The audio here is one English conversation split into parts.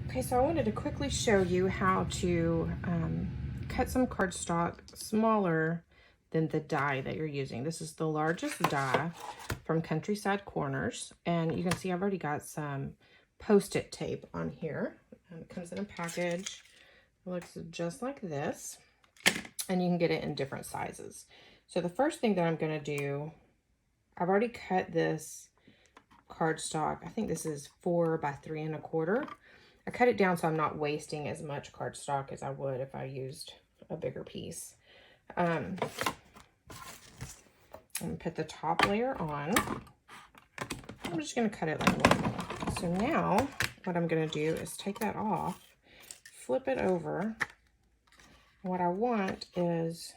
Okay, so I wanted to quickly show you how to cut some cardstock smaller than the die that you're using. This is the largest die from Countryside Corners, and you can see I've already got some Post-it tape on here. It comes in a package. It looks just like this, and you can get it in different sizes. So the first thing that I'm going to do, I've already cut this cardstock. I think this is 4 by 3 1/4. I cut it down so I'm not wasting as much cardstock as I would if I used a bigger piece. I'm going to put the top layer on. I'm just going to cut it like normal. So now what I'm going to do is take that off, flip it over. What I want is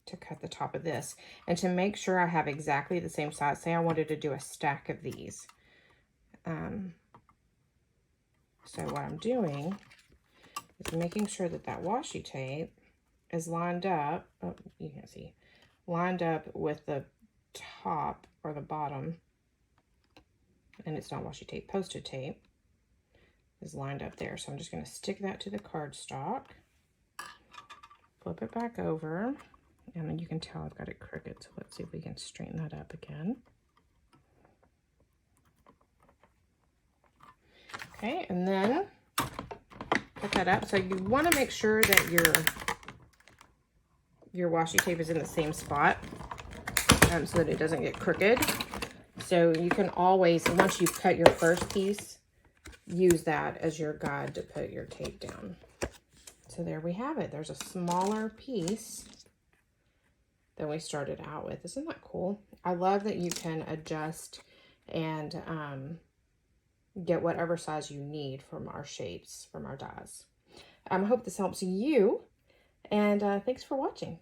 to cut the top of this, and to make sure I have exactly the same size. Say I wanted to do a stack of these. So what I'm doing is making sure that that washi tape is lined up. Oh, you can't see. Lined up with the top or the bottom, and it's not washi tape, Post-it tape is lined up there. So I'm just going to stick that to the cardstock, flip it back over. And then you can tell I've got it crooked, so let's see if we can straighten that up again. Okay, and then put that up. So you want to make sure that your washi tape is in the same spot so that it doesn't get crooked. So you can always, once you've cut your first piece, use that as your guide to put your tape down. So there we have it. There's a smaller piece than we started out with. Isn't that cool? I love that you can adjust and get whatever size you need from our shapes, from our dies. I hope this helps you, and thanks for watching.